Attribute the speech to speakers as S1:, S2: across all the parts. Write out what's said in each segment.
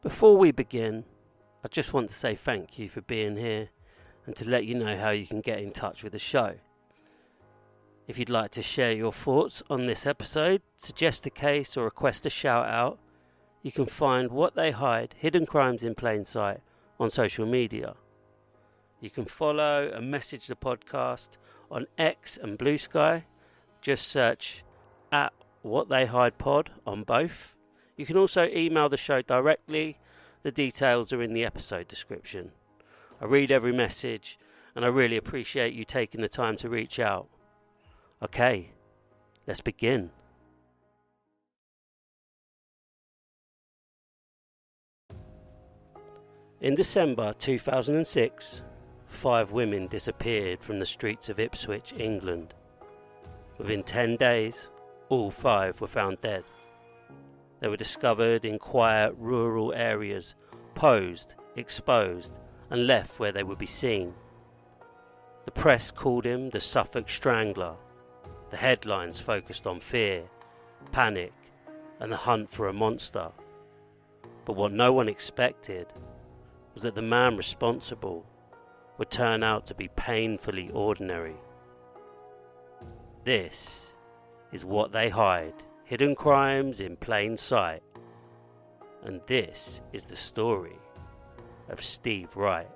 S1: Before we begin, I just want to say thank you for being here and to let you know how you can get in touch with the show. If you'd like to share your thoughts on this episode, suggest a case or request a shout out, you can find What They Hide, Hidden Crimes in Plain Sight on social media. You can follow and message the podcast on X and Blue Sky. Just search at What They Hide Pod on both. You can also email the show directly. The details are in the episode description. I read every message and I really appreciate you taking the time to reach out. Okay, let's begin. In December 2006, 5 women disappeared from the streets of Ipswich, England. Within 10 days, all 5 were found dead. They were discovered in quiet rural areas, posed, exposed, and left where they would be seen. The press called him the Suffolk Strangler. The headlines focused on fear, panic, and the hunt for a monster. But what no one expected was that the man responsible would turn out to be painfully ordinary. This is What They Hide, Hidden Crimes in Plain Sight. And this is the story of Steve Wright.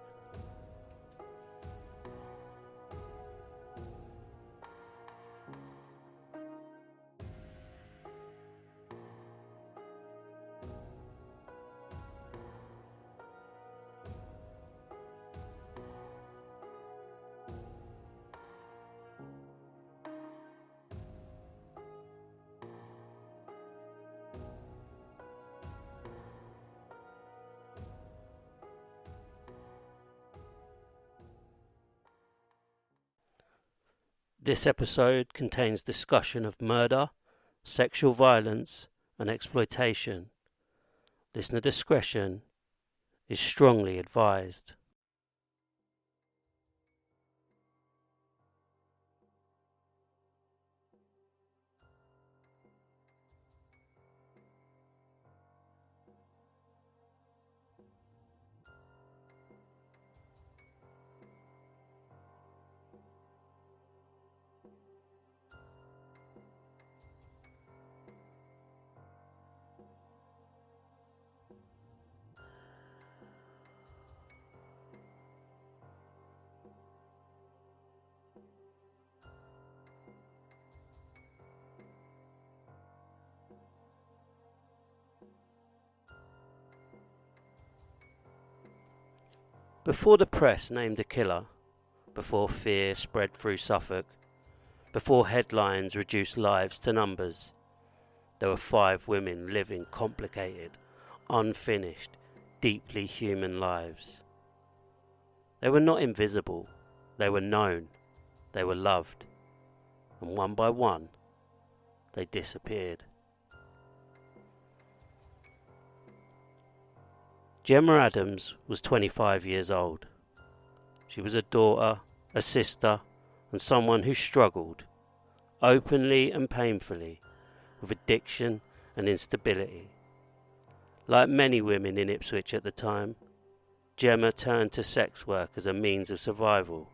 S1: This episode contains discussion of murder, sexual violence, and exploitation. Listener discretion is strongly advised. Before the press named a killer, before fear spread through Suffolk, before headlines reduced lives to numbers, there were 5 women living complicated, unfinished, deeply human lives. They were not invisible, they were known, they were loved, and one by one, they disappeared. Gemma Adams was 25 years old. She was a daughter, a sister, and someone who struggled, openly and painfully, with addiction and instability. Like many women in Ipswich at the time, Gemma turned to sex work as a means of survival,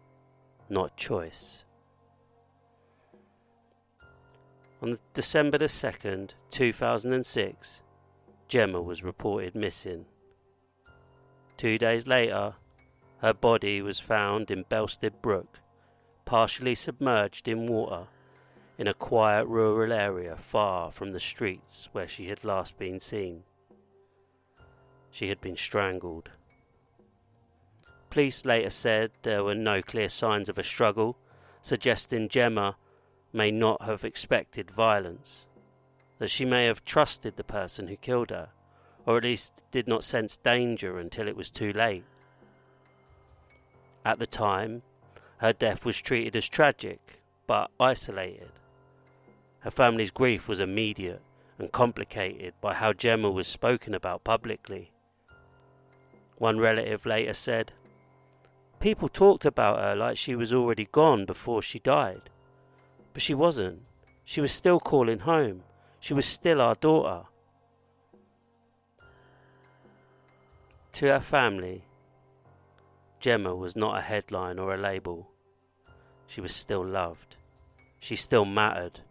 S1: not choice. On December 2nd, 2006, Gemma was reported missing. 2 days later, her body was found in Belstead Brook, partially submerged in water, in a quiet rural area far from the streets where she had last been seen. She had been strangled. Police later said there were no clear signs of a struggle, suggesting Gemma may not have expected violence, that she may have trusted the person who killed her, or at least did not sense danger until it was too late. At the time, her death was treated as tragic, but isolated. Her family's grief was immediate and complicated by how Gemma was spoken about publicly. One relative later said, "People talked about her like she was already gone before she died. But she wasn't. She was still calling home. She was still our daughter." To her family, Gemma was not a headline or a label. She was still loved. She still mattered.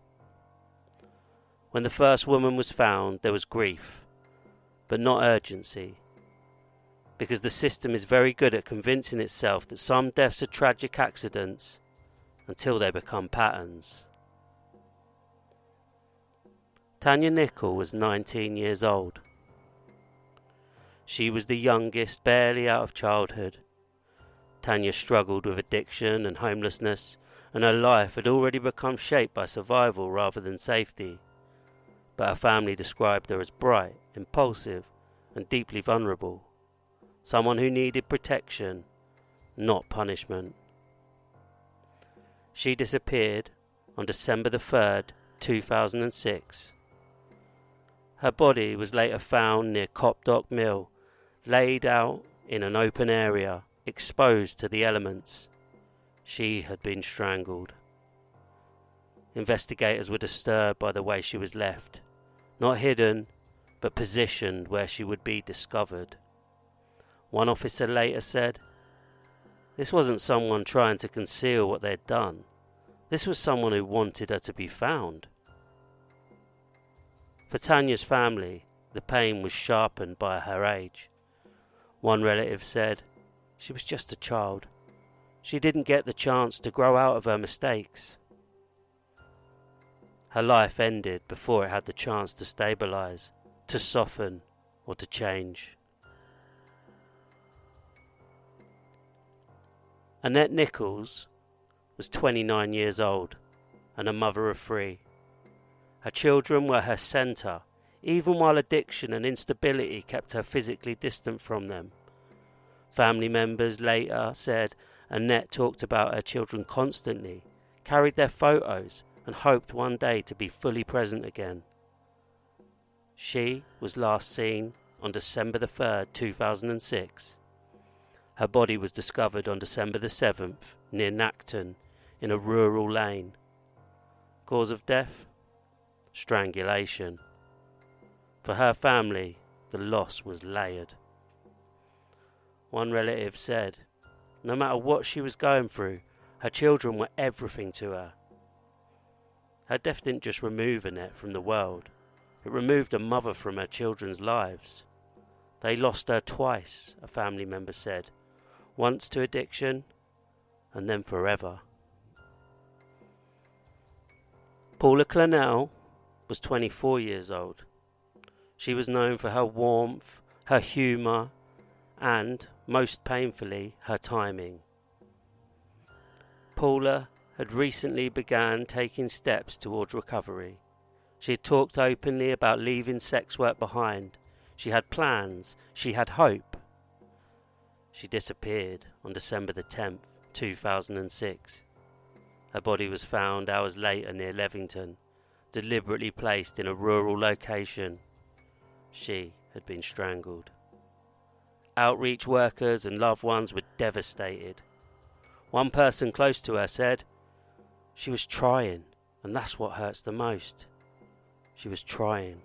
S1: When the first woman was found, there was grief, but not urgency, because the system is very good at convincing itself that some deaths are tragic accidents until they become patterns. Tania Nicol was 19 years old. She was the youngest, barely out of childhood. Tania struggled with addiction and homelessness, and her life had already become shaped by survival rather than safety. But her family described her as bright, impulsive, and deeply vulnerable. Someone who needed protection, not punishment. She disappeared on December the 3rd, 2006. Her body was later found near Copdock Mill, laid out in an open area, exposed to the elements. She had been strangled. Investigators were disturbed by the way she was left, not hidden, but positioned where she would be discovered. One officer later said, "This wasn't someone trying to conceal what they'd done. This was someone who wanted her to be found." For Tania's family, the pain was sharpened by her age. One relative said, "She was just a child. She didn't get the chance to grow out of her mistakes." Her life ended before it had the chance to stabilise, to soften, or to change. Annette Nicholls was 29 years old and a mother of 3. Her children were her centre, even while addiction and instability kept her physically distant from them. Family members later said Annette talked about her children constantly, carried their photos, and hoped one day to be fully present again. She was last seen on December the 3rd, 2006. Her body was discovered on December the 7th near Nacton in a rural lane. Cause of death? Strangulation. For her family, the loss was layered. One relative said, no matter what she was going through, her children were everything to her. Her death didn't just remove Annette from the world, it removed a mother from her children's lives. They lost her twice, a family member said, once to addiction and then forever. Paula Clennell was 24 years old. She was known for her warmth, her humour, and, most painfully, her timing. Paula had recently begun taking steps towards recovery. She had talked openly about leaving sex work behind. She had plans. She had hope. She disappeared on December the 10th, 2006. Her body was found hours later near Levington, deliberately placed in a rural location. She had been strangled. Outreach workers and loved ones were devastated. One person close to her said, "She was trying, and that's what hurts the most. She was trying."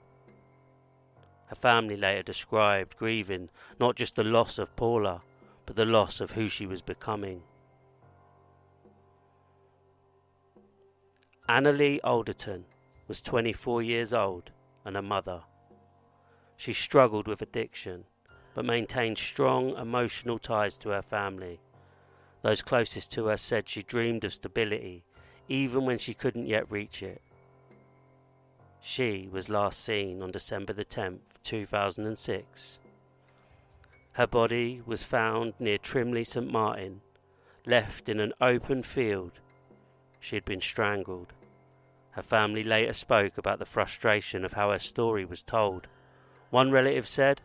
S1: Her family later described grieving not just the loss of Paula, but the loss of who she was becoming. Anneli Alderton was 24 years old and a mother. She struggled with addiction, but maintained strong emotional ties to her family. Those closest to her said she dreamed of stability, even when she couldn't yet reach it. She was last seen on December the 10th, 2006. Her body was found near Trimley St Martin, left in an open field. She had been strangled. Her family later spoke about the frustration of how her story was told. One relative said,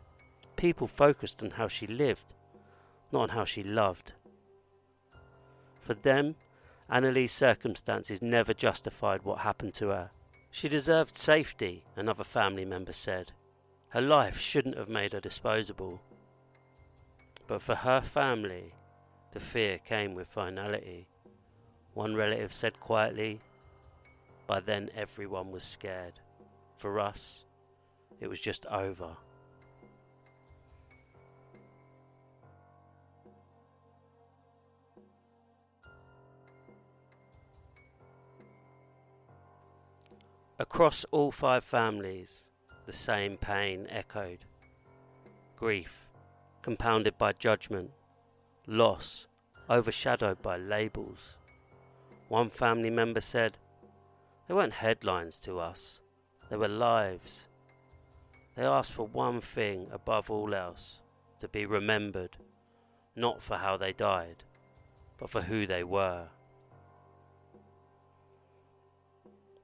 S1: "People focused on how she lived, not on how she loved." For them, Anneli's circumstances never justified what happened to her. She deserved safety, another family member said. Her life shouldn't have made her disposable. But for her family, the fear came with finality. One relative said quietly, "By then everyone was scared. For us, it was just over." Across all 5 families, the same pain echoed. Grief, compounded by judgment. Loss, overshadowed by labels. One family member said, "They weren't headlines to us, they were lives. They asked for one thing above all else, to be remembered, not for how they died, but for who they were."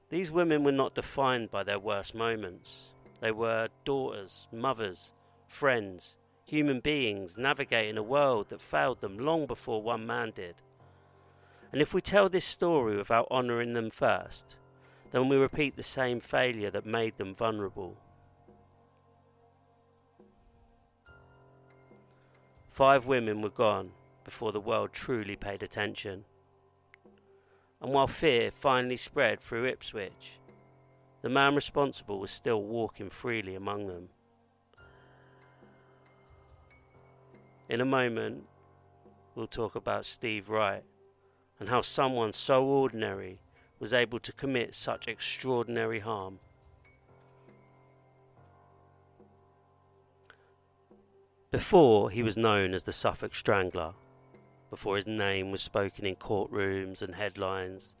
S1: These women were not defined by their worst moments. They were daughters, mothers, friends, human beings navigating a world that failed them long before one man did. And if we tell this story without honouring them first, then we repeat the same failure that made them vulnerable. 5 women were gone before the world truly paid attention. And while fear finally spread through Ipswich, the man responsible was still walking freely among them. In a moment, we'll talk about Steve Wright and how someone so ordinary was able to commit such extraordinary harm. Before he was known as the Suffolk Strangler, before his name was spoken in courtrooms and headlines,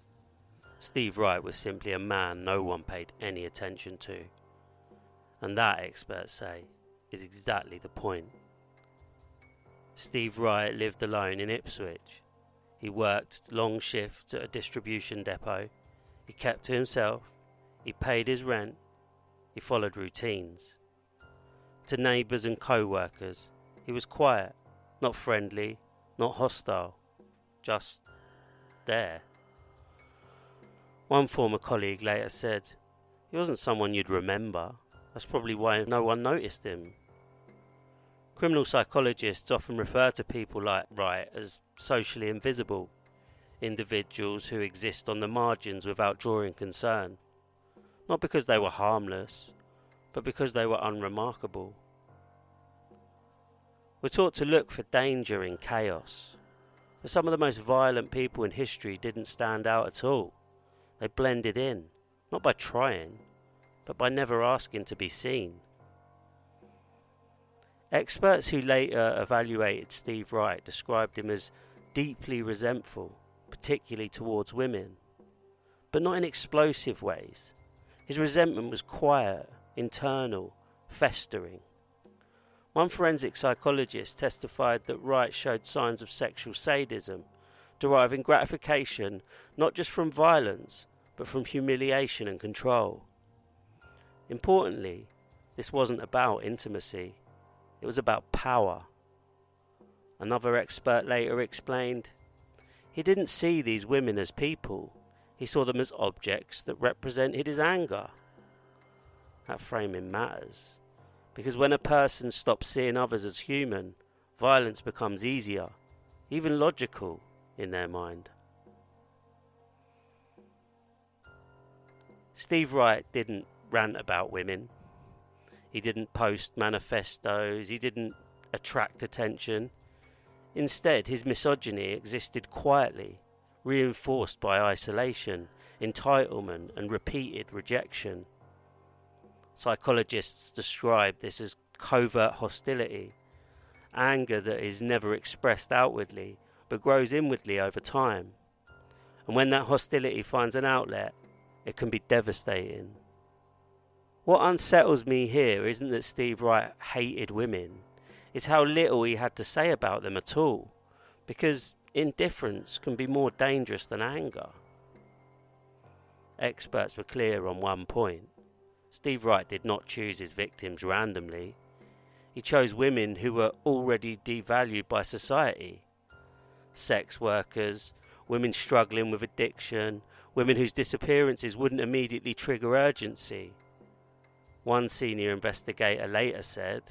S1: Steve Wright was simply a man no one paid any attention to. And that, experts say, is exactly the point. Steve Wright lived alone in Ipswich. He worked long shifts at a distribution depot. He kept to himself. He paid his rent. He followed routines. To neighbours and co-workers, he was quiet, not friendly, not hostile, just there. One former colleague later said, "He wasn't someone you'd remember. That's probably why no one noticed him." Criminal psychologists often refer to people like Wright as socially invisible, individuals who exist on the margins without drawing concern, not because they were harmless, but because they were unremarkable. We're taught to look for danger in chaos, but some of the most violent people in history didn't stand out at all. They blended in, not by trying, but by never asking to be seen. Experts who later evaluated Steve Wright described him as deeply resentful, particularly towards women, but not in explosive ways. His resentment was quiet, internal, festering. One forensic psychologist testified that Wright showed signs of sexual sadism, deriving gratification not just from violence, but from humiliation and control. Importantly, this wasn't about intimacy. It was about power. Another expert later explained, he didn't see these women as people. He saw them as objects that represented his anger. That framing matters, because when a person stops seeing others as human, violence becomes easier, even logical, in their mind. Steve Wright didn't rant about women. He didn't post manifestos. He didn't attract attention. Instead, his misogyny existed quietly, reinforced by isolation, entitlement, and repeated rejection. Psychologists describe this as covert hostility, anger that is never expressed outwardly, but grows inwardly over time. And when that hostility finds an outlet, it can be devastating. What unsettles me here isn't that Steve Wright hated women, it's how little he had to say about them at all, because indifference can be more dangerous than anger. Experts were clear on one point. Steve Wright did not choose his victims randomly. He chose women who were already devalued by society. Sex workers, women struggling with addiction, women whose disappearances wouldn't immediately trigger urgency. One senior investigator later said,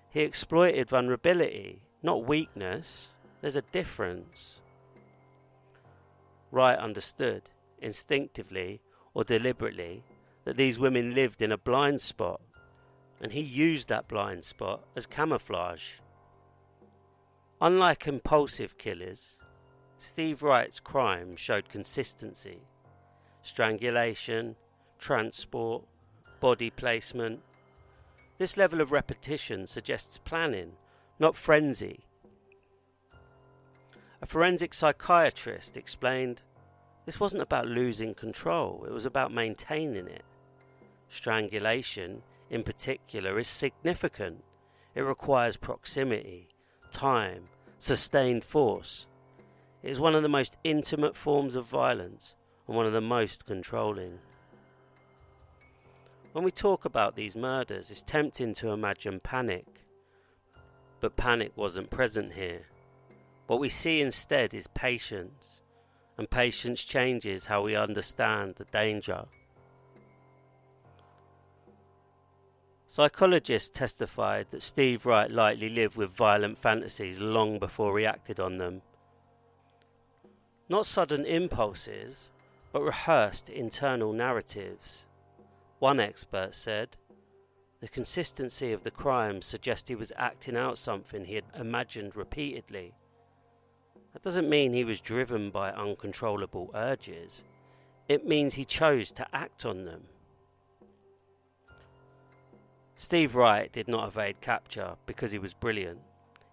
S1: he exploited vulnerability, not weakness. There's a difference. Wright understood, instinctively or deliberately, that these women lived in a blind spot, and he used that blind spot as camouflage. Unlike impulsive killers, Steve Wright's crime showed consistency. Strangulation, transport, body placement. This level of repetition suggests planning, not frenzy. A forensic psychiatrist explained, this wasn't about losing control, it was about maintaining it. Strangulation, in particular, is significant. It requires proximity, time, sustained force. It is one of the most intimate forms of violence and one of the most controlling. When we talk about these murders, it's tempting to imagine panic. But panic wasn't present here. What we see instead is patience, and patience changes how we understand the danger. Psychologists testified that Steve Wright likely lived with violent fantasies long before he acted on them. Not sudden impulses, but rehearsed internal narratives. One expert said, the consistency of the crimes suggests he was acting out something he had imagined repeatedly. That doesn't mean he was driven by uncontrollable urges. It means he chose to act on them. Steve Wright did not evade capture because he was brilliant.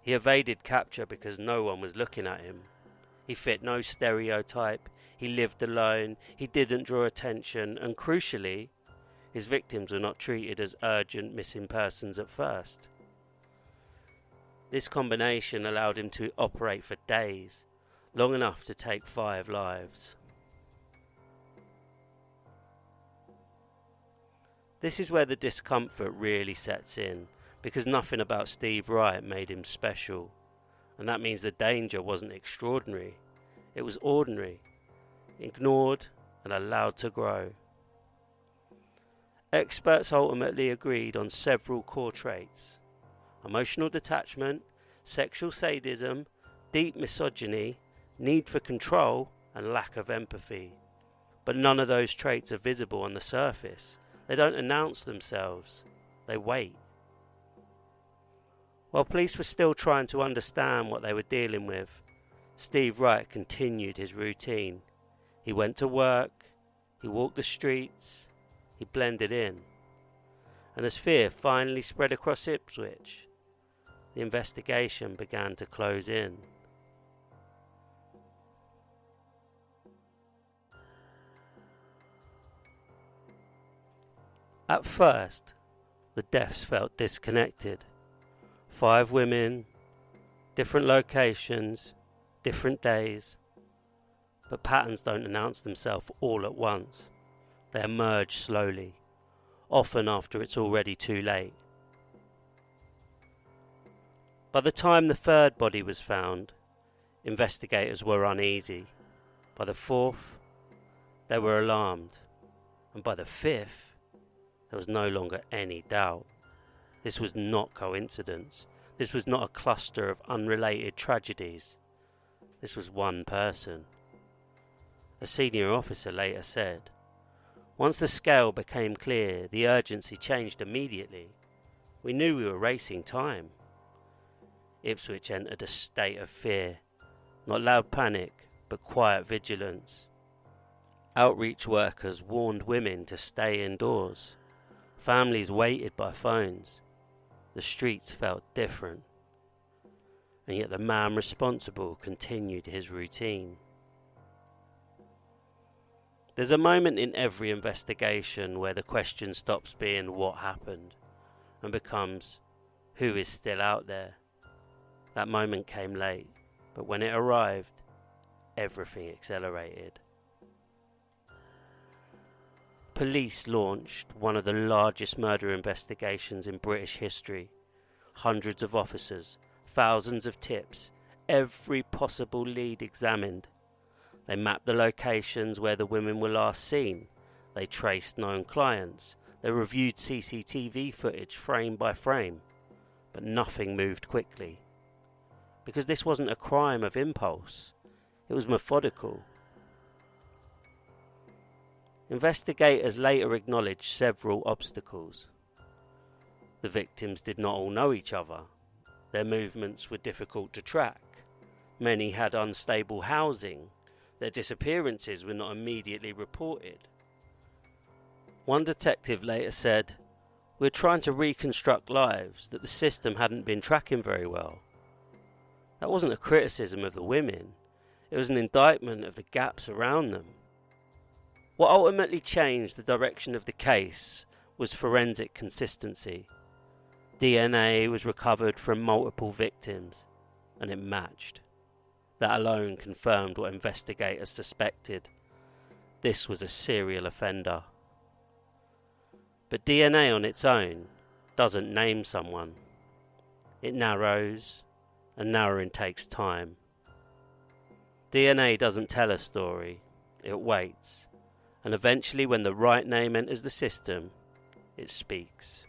S1: He evaded capture because no one was looking at him. He fit no stereotype, he lived alone, he didn't draw attention, and crucially, his victims were not treated as urgent missing persons at first. This combination allowed him to operate for days, long enough to take 5 lives. This is where the discomfort really sets in, because nothing about Steve Wright made him special, and that means the danger wasn't extraordinary, it was ordinary, ignored and allowed to grow. Experts ultimately agreed on several core traits: emotional detachment, sexual sadism, deep misogyny, need for control, and lack of empathy. But none of those traits are visible on the surface. They don't announce themselves, they wait. While police were still trying to understand what they were dealing with, Steve Wright continued his routine. He went to work, he walked the streets, he blended in. And as fear finally spread across Ipswich, the investigation began to close in. At first, the deaths felt disconnected. 5 women, different locations, different days. But patterns don't announce themselves all at once. They emerge slowly, often after it's already too late. By the time the 3rd body was found, investigators were uneasy. By the 4th, they were alarmed. And by the 5th, there was no longer any doubt. This was not coincidence. This was not a cluster of unrelated tragedies. This was one person. A senior officer later said, once the scale became clear, the urgency changed immediately. We knew we were racing time. Ipswich entered a state of fear, not loud panic, but quiet vigilance. Outreach workers warned women to stay indoors. Families waited by phones. The streets felt different. And yet the man responsible continued his routine. There's a moment in every investigation where the question stops being what happened and becomes who is still out there. That moment came late, but when it arrived, everything accelerated. Police launched one of the largest murder investigations in British history. Hundreds of officers, thousands of tips, every possible lead examined. They mapped the locations where the women were last seen. They traced known clients. They reviewed CCTV footage frame by frame. But nothing moved quickly. Because this wasn't a crime of impulse. It was methodical. Investigators later acknowledged several obstacles. The victims did not all know each other. Their movements were difficult to track. Many had unstable housing. Their disappearances were not immediately reported. One detective later said, "We're trying to reconstruct lives that the system hadn't been tracking very well." That wasn't a criticism of the women, it was an indictment of the gaps around them. What ultimately changed the direction of the case was forensic consistency. DNA was recovered from multiple victims, and it matched. That alone confirmed what investigators suspected. This was a serial offender. But DNA on its own doesn't name someone. It narrows, and narrowing takes time. DNA doesn't tell a story, it waits, and eventually when the right name enters the system, it speaks.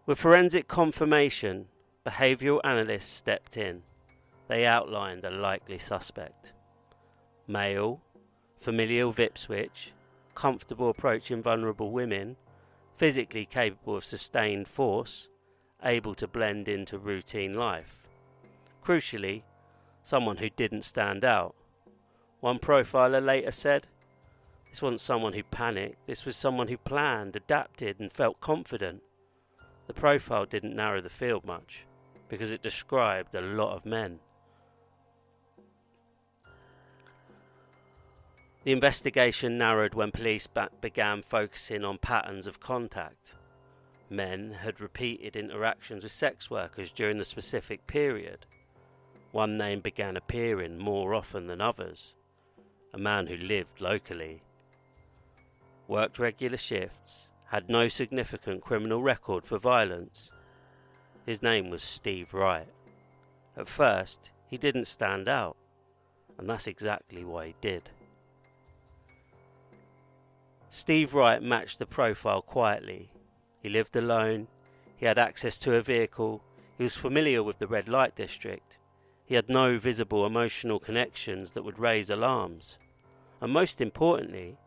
S1: With forensic confirmation, behavioural analysts stepped in. They outlined a likely suspect. Male, familiar with Ipswich, comfortable approaching vulnerable women, physically capable of sustained force, able to blend into routine life. Crucially, someone who didn't stand out. One profiler later said, "This wasn't someone who panicked, this was someone who planned, adapted and felt confident." The profile didn't narrow the field much, because it described a lot of men. The investigation narrowed when police began focusing on patterns of contact. Men had repeated interactions with sex workers during the specific period. One name began appearing more often than others. A man who lived locally, worked regular shifts, had no significant criminal record for violence. His name was Steve Wright. At first, he didn't stand out, and that's exactly why he did. Steve Wright matched the profile quietly. He lived alone, he had access to a vehicle, he was familiar with the red light district, he had no visible emotional connections that would raise alarms, and most importantly,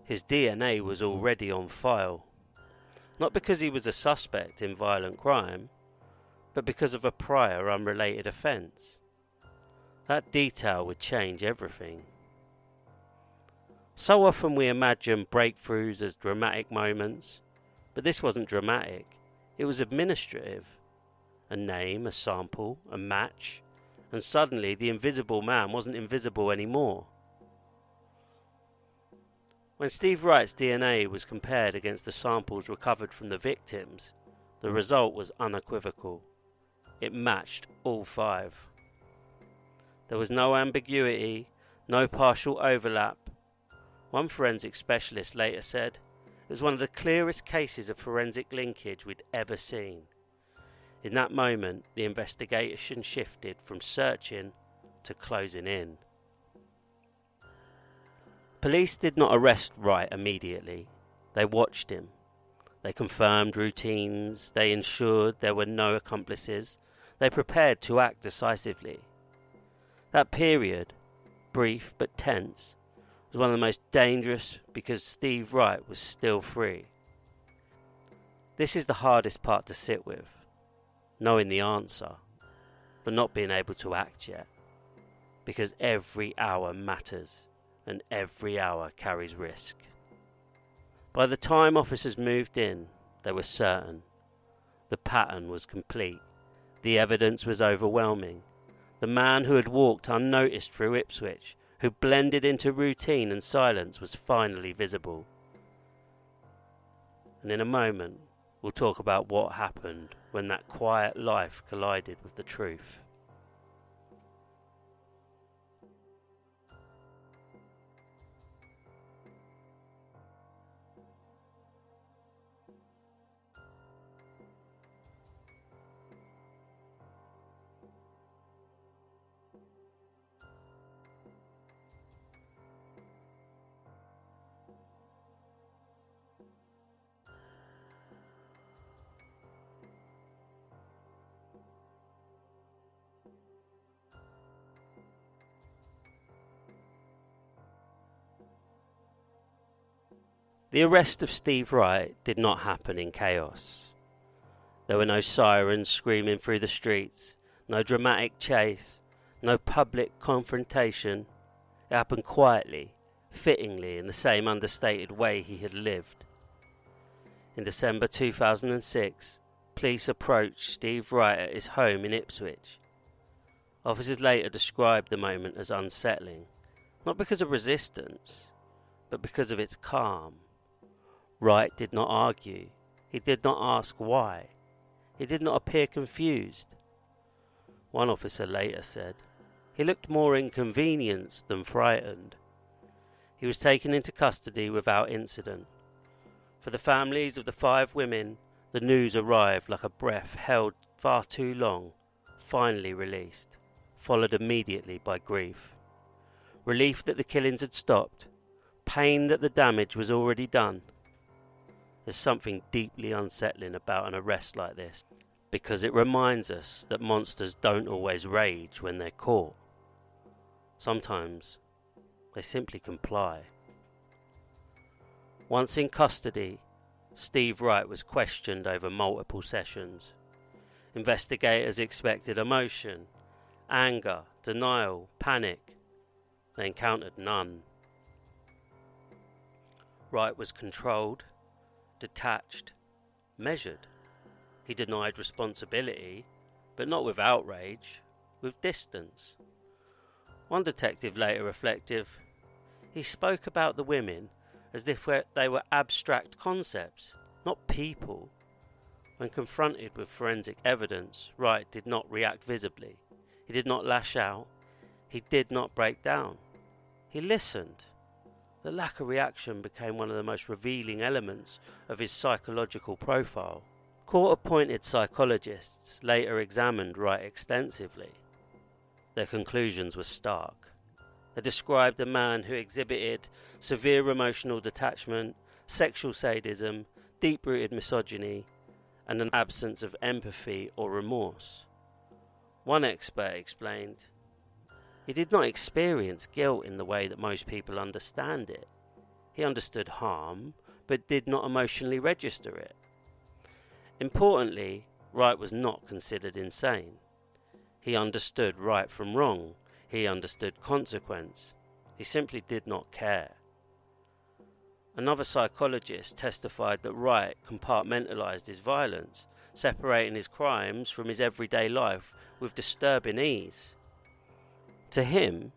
S1: his DNA was already on file. Not because he was a suspect in violent crime, but because of a prior unrelated offence. That detail would change everything. So often we imagine breakthroughs as dramatic moments, but this wasn't dramatic, it was administrative. A name, a sample, a match, and suddenly the invisible man wasn't invisible anymore. When Steve Wright's DNA was compared against the samples recovered from the victims, the result was unequivocal. It matched all five. There was no ambiguity, no partial overlap. One forensic specialist later said, "It was one of the clearest cases of forensic linkage we'd ever seen." In that moment, the investigation shifted from searching to closing in. Police did not arrest Wright immediately. They watched him. They confirmed routines. They ensured there were no accomplices. They prepared to act decisively. That period, brief but tense, was one of the most dangerous because Steve Wright was still free. This is the hardest part to sit with, knowing the answer, but not being able to act yet, because every hour matters. And every hour carries risk. By the time officers moved in, they were certain. The pattern was complete. The evidence was overwhelming. The man who had walked unnoticed through Ipswich, who blended into routine and silence, was finally visible. And in a moment, we'll talk about what happened when that quiet life collided with the truth. The arrest of Steve Wright did not happen in chaos. There were no sirens screaming through the streets, no dramatic chase, no public confrontation. It happened quietly, fittingly in the same understated way he had lived. In December 2006, police approached Steve Wright at his home in Ipswich. Officers later described the moment as unsettling, not because of resistance, but because of its calm. Wright did not argue. He did not ask why. He did not appear confused. One officer later said, "He looked more inconvenienced than frightened." He was taken into custody without incident. For the families of the 5 women, the news arrived like a breath held far too long, finally released, followed immediately by grief. Relief that the killings had stopped, pain that the damage was already done. There's something deeply unsettling about an arrest like this, because it reminds us that monsters don't always rage when they're caught. Sometimes they simply comply. Once in custody, Steve Wright was questioned over multiple sessions. Investigators expected emotion, anger, denial, panic. They encountered none. Wright was controlled, detached, measured. He denied responsibility, but not with outrage, with distance. One detective later reflected, "He spoke about the women as if they were abstract concepts, not people." When confronted with forensic evidence, Wright did not react visibly. He did not lash out. He did not break down. He listened. The lack of reaction became one of the most revealing elements of his psychological profile. Court-appointed psychologists later examined Wright extensively. Their conclusions were stark. They described a man who exhibited severe emotional detachment, sexual sadism, deep-rooted misogyny, and an absence of empathy or remorse. One expert explained, "He did not experience guilt in the way that most people understand it. He understood harm, but did not emotionally register it." Importantly, Wright was not considered insane. He understood right from wrong. He understood consequence. He simply did not care. Another psychologist testified that Wright compartmentalized his violence, separating his crimes from his everyday life with disturbing ease. To him,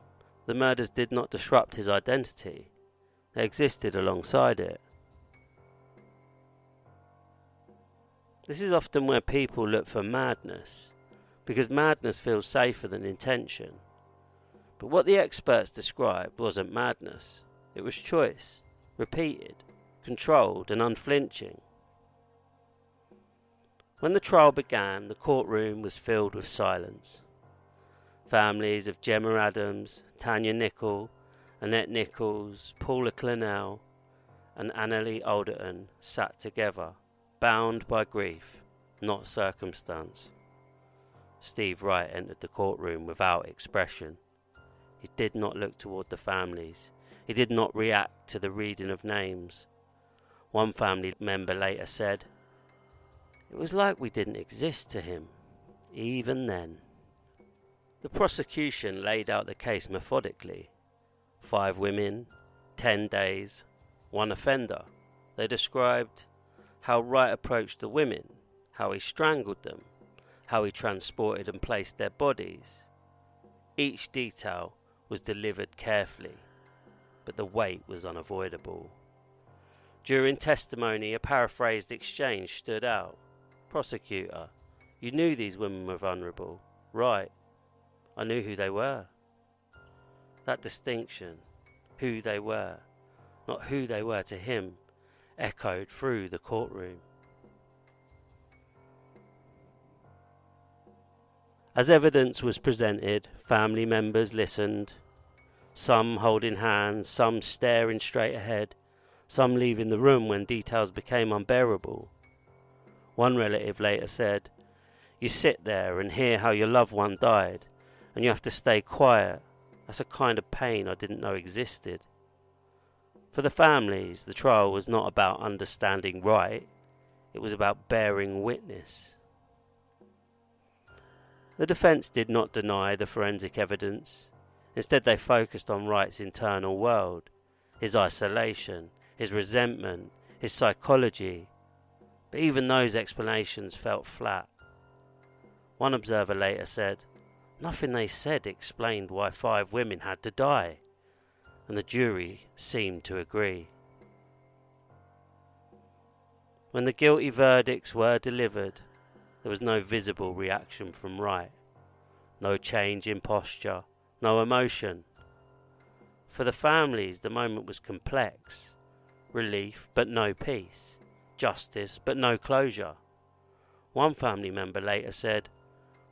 S1: the murders did not disrupt his identity. They existed alongside it. This is often where people look for madness, because madness feels safer than intention. But what the experts described wasn't madness. It was choice, repeated, controlled and unflinching. When the trial began, the courtroom was filled with silence. Families of Gemma Adams, Tania Nicol, Annette Nicholls, Paula Clennell and Anneli Alderton sat together, bound by grief, not circumstance. Steve Wright entered the courtroom without expression. He did not look toward the families. He did not react to the reading of names. One family member later said, "It was like we didn't exist to him, even then." The prosecution laid out the case methodically. 5 women, 10 days, 1 offender. They described how Wright approached the women, how he strangled them, how he transported and placed their bodies. Each detail was delivered carefully, but the weight was unavoidable. During testimony, a paraphrased exchange stood out. "Prosecutor, you knew these women were vulnerable." "Right, I knew who they were." That distinction, who they were, not who they were to him, echoed through the courtroom. As evidence was presented, family members listened, some holding hands, some staring straight ahead, some leaving the room when details became unbearable. One relative later said, "You sit there and hear how your loved one died, and you have to stay quiet. That's a kind of pain I didn't know existed." For the families, the trial was not about understanding right, it was about bearing witness. The defence did not deny the forensic evidence. Instead, they focused on Wright's internal world, his isolation, his resentment, his psychology. But even those explanations felt flat. One observer later said, "Nothing they said explained why 5 women had to die," and the jury seemed to agree. When the guilty verdicts were delivered, there was no visible reaction from Wright, no change in posture, no emotion. For the families, the moment was complex. Relief, but no peace. Justice, but no closure. One family member later said,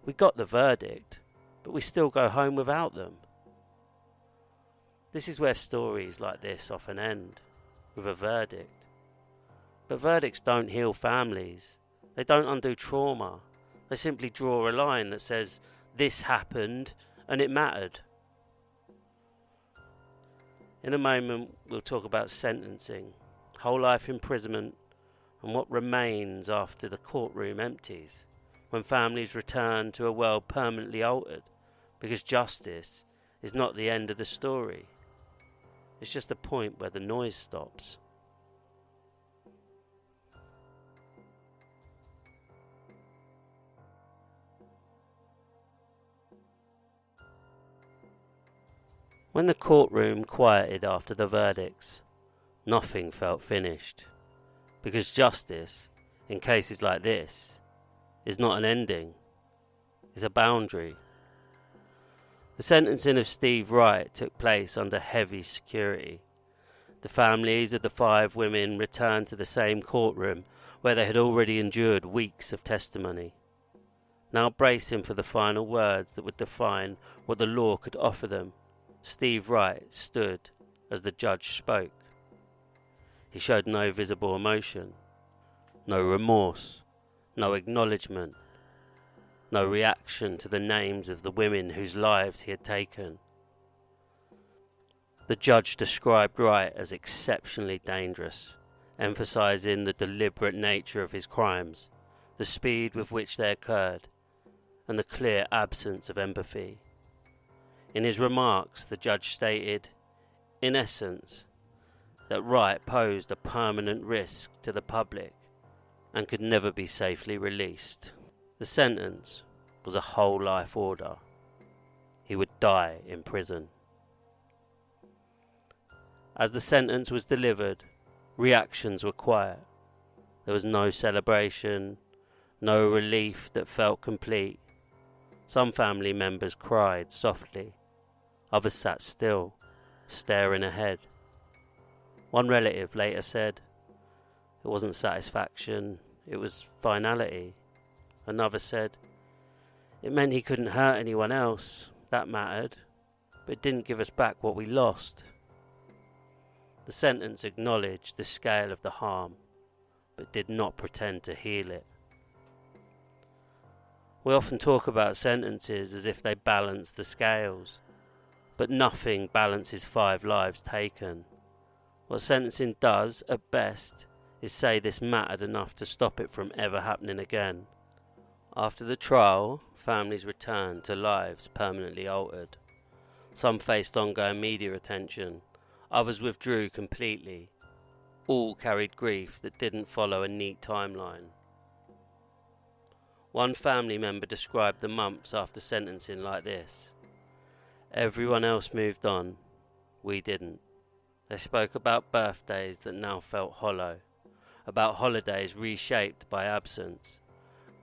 S1: "We got the verdict, but we still go home without them." This is where stories like this often end, with a verdict. But verdicts don't heal families. They don't undo trauma. They simply draw a line that says, this happened and it mattered. In a moment, we'll talk about sentencing, whole life imprisonment, and what remains after the courtroom empties, when families return to a world permanently altered, because justice is not the end of the story. It's just the point where the noise stops. When the courtroom quieted after the verdicts, nothing felt finished, because justice, in cases like this, is not an ending, it's a boundary. The sentencing of Steve Wright took place under heavy security. The families of the 5 women returned to the same courtroom where they had already endured weeks of testimony, now bracing for the final words that would define what the law could offer them. Steve Wright stood as the judge spoke. He showed no visible emotion, no remorse, no acknowledgement, no reaction to the names of the women whose lives he had taken. The judge described Wright as exceptionally dangerous, emphasizing the deliberate nature of his crimes, the speed with which they occurred, and the clear absence of empathy. In his remarks, the judge stated, in essence, that Wright posed a permanent risk to the public and could never be safely released. The sentence was a whole life order. He would die in prison. As the sentence was delivered, reactions were quiet. There was no celebration, no relief that felt complete. Some family members cried softly. Others sat still, staring ahead. One relative later said, it wasn't satisfaction, it was finality. Another said, it meant he couldn't hurt anyone else, that mattered, but it didn't give us back what we lost. The sentence acknowledged the scale of the harm, but did not pretend to heal it. We often talk about sentences as if they balance the scales, but nothing balances 5 lives taken. What sentencing does, at best, is say this mattered enough to stop it from ever happening again. After the trial, families returned to lives permanently altered. Some faced ongoing media attention, others withdrew completely. All carried grief that didn't follow a neat timeline. One family member described the months after sentencing like this. Everyone else moved on, we didn't. They spoke about birthdays that now felt hollow, about holidays reshaped by absence,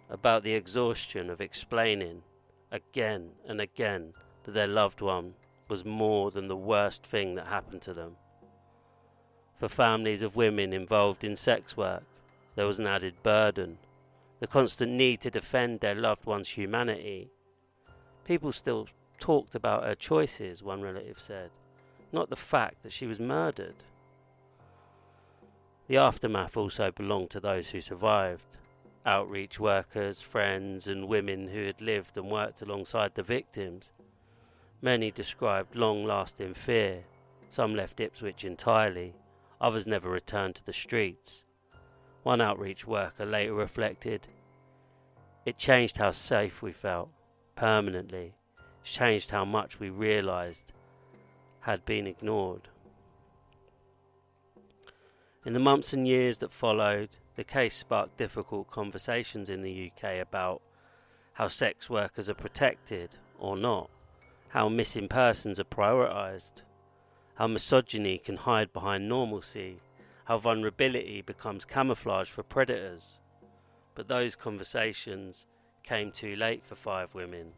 S1: about the exhaustion of explaining again and again that their loved one was more than the worst thing that happened to them. For families of women involved in sex work, there was an added burden, the constant need to defend their loved one's humanity. People still talked about her choices, one relative said, not the fact that she was murdered. The aftermath also belonged to those who survived, outreach workers, friends and women who had lived and worked alongside the victims. Many described long-lasting fear. Some left Ipswich entirely, others never returned to the streets. One outreach worker later reflected, it changed how safe we felt, permanently. Changed how much we realised had been ignored. In the months and years that followed, the case sparked difficult conversations in the UK about how sex workers are protected or not, how missing persons are prioritised, how misogyny can hide behind normalcy, how vulnerability becomes camouflage for predators. But those conversations came too late for 5 women.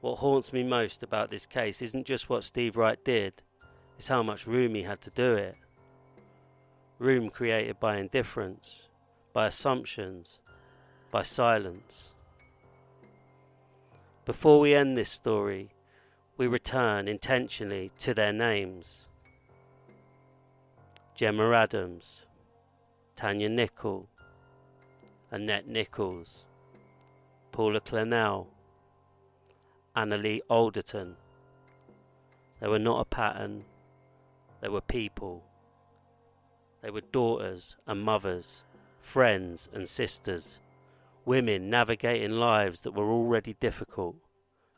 S1: What haunts me most about this case isn't just what Steve Wright did, it's how much room he had to do it. Room created by indifference, by assumptions, by silence. Before we end this story, we return intentionally to their names. Gemma Adams, Tania Nicol, Annette Nicholls, Paula Clennell, Anneli Alderton. They were not a pattern, they were people. They were daughters and mothers, friends and sisters, women navigating lives that were already difficult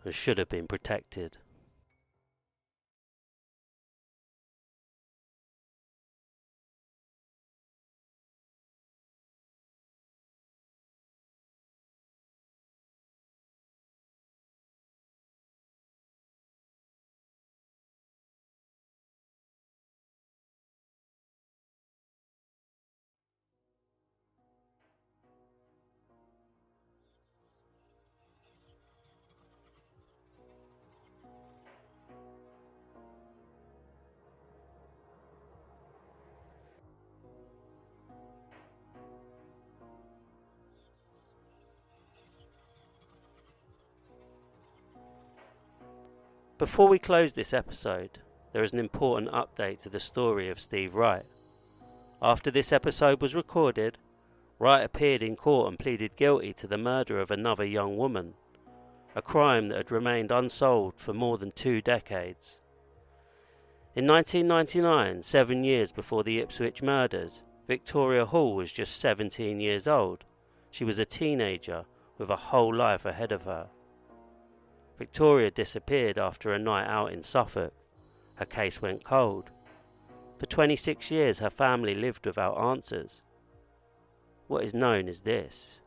S1: and should have been protected. Before we close this episode, there is an important update to the story of Steve Wright. After this episode was recorded, Wright appeared in court and pleaded guilty to the murder of another young woman, a crime that had remained unsolved for more than 2 decades. In 1999, 7 years before the Ipswich murders, Victoria Hall was just 17 years old. She was a teenager with a whole life ahead of her. Victoria disappeared after a night out in Suffolk. Her case went cold. For 26 years her family lived without answers. What is known is this.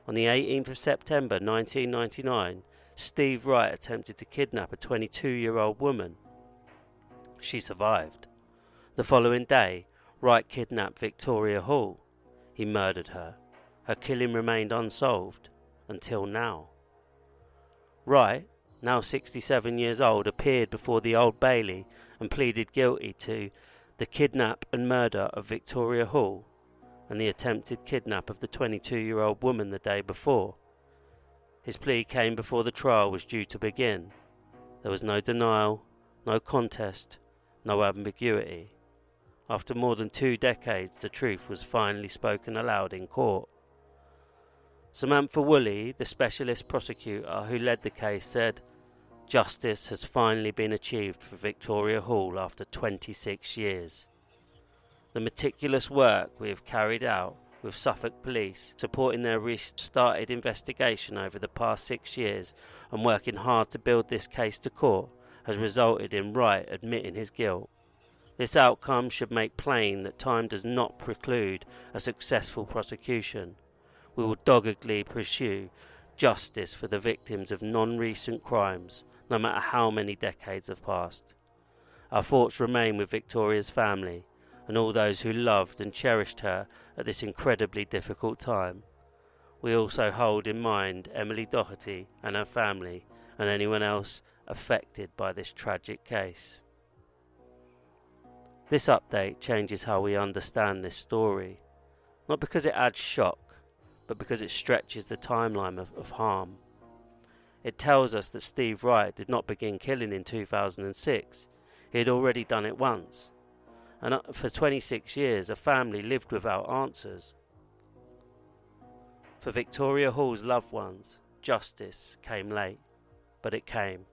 S1: On the 18th of September 1999, Steve Wright attempted to kidnap a 22-year-old woman. She survived. The following day, Wright kidnapped Victoria Hall. He murdered her. Her killing remained unsolved until now. Wright, now 67 years old, appeared before the Old Bailey and pleaded guilty to the kidnap and murder of Victoria Hall and the attempted kidnap of the 22-year-old woman the day before. His plea came before the trial was due to begin. There was no denial, no contest, no ambiguity. After more than 2 decades, the truth was finally spoken aloud in court. Samantha Woolley, the specialist prosecutor who led the case, said, "Justice has finally been achieved for Victoria Hall after 26 years. The meticulous work we have carried out with Suffolk Police, supporting their restarted investigation over the past 6 years and working hard to build this case to court, has resulted in Wright admitting his guilt. This outcome should make plain that time does not preclude a successful prosecution. We will doggedly pursue justice for the victims of non-recent crimes, no matter how many decades have passed. Our thoughts remain with Victoria's family and all those who loved and cherished her at this incredibly difficult time. We also hold in mind Emily Doherty and her family and anyone else affected by this tragic case." This update changes how we understand this story, not because it adds shock, but because it stretches the timeline of harm. It tells us that Steve Wright did not begin killing in 2006. He had already done it once. And for 26 years, a family lived without answers. For Victoria Hall's loved ones, justice came late, but it came.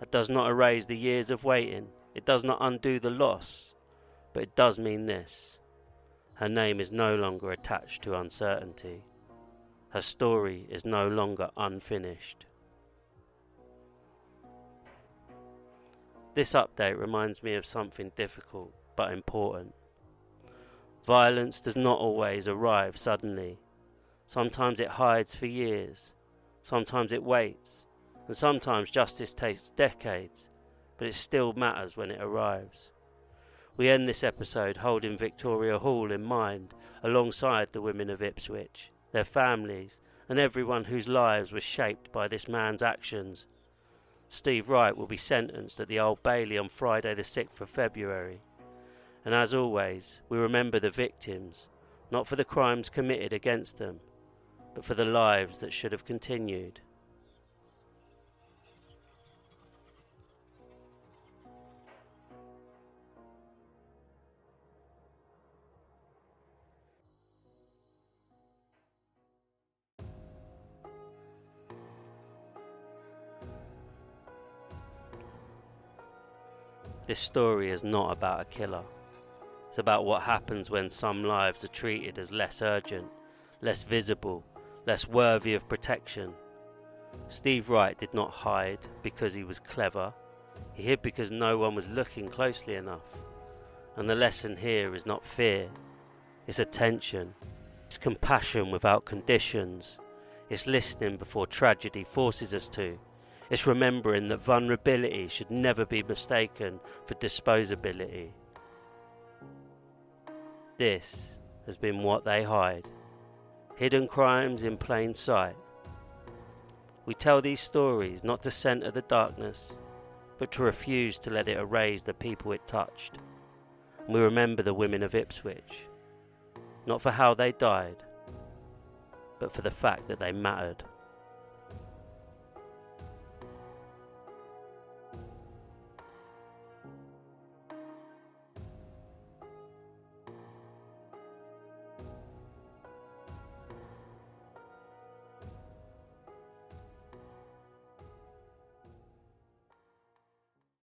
S1: That does not erase the years of waiting. It does not undo the loss, but it does mean this. Her name is no longer attached to uncertainty. Her story is no longer unfinished. This update reminds me of something difficult but important. Violence does not always arrive suddenly. Sometimes it hides for years. Sometimes it waits. And sometimes justice takes decades, but it still matters when it arrives. We end this episode holding Victoria Hall in mind alongside the women of Ipswich, their families, and everyone whose lives were shaped by this man's actions. Steve Wright will be sentenced at the Old Bailey on Friday the 6th of February. And as always, we remember the victims, not for the crimes committed against them, but for the lives that should have continued. This story is not about a killer. It's about what happens when some lives are treated as less urgent, less visible, less worthy of protection. Steve Wright did not hide because he was clever. He hid because no one was looking closely enough. And the lesson here is not fear. It's attention. It's compassion without conditions. It's listening before tragedy forces us to. It's remembering that vulnerability should never be mistaken for disposability. This has been What They Hide. Hidden crimes in plain sight. We tell these stories not to centre the darkness, but to refuse to let it erase the people it touched. And we remember the women of Ipswich, not for how they died, but for the fact that they mattered.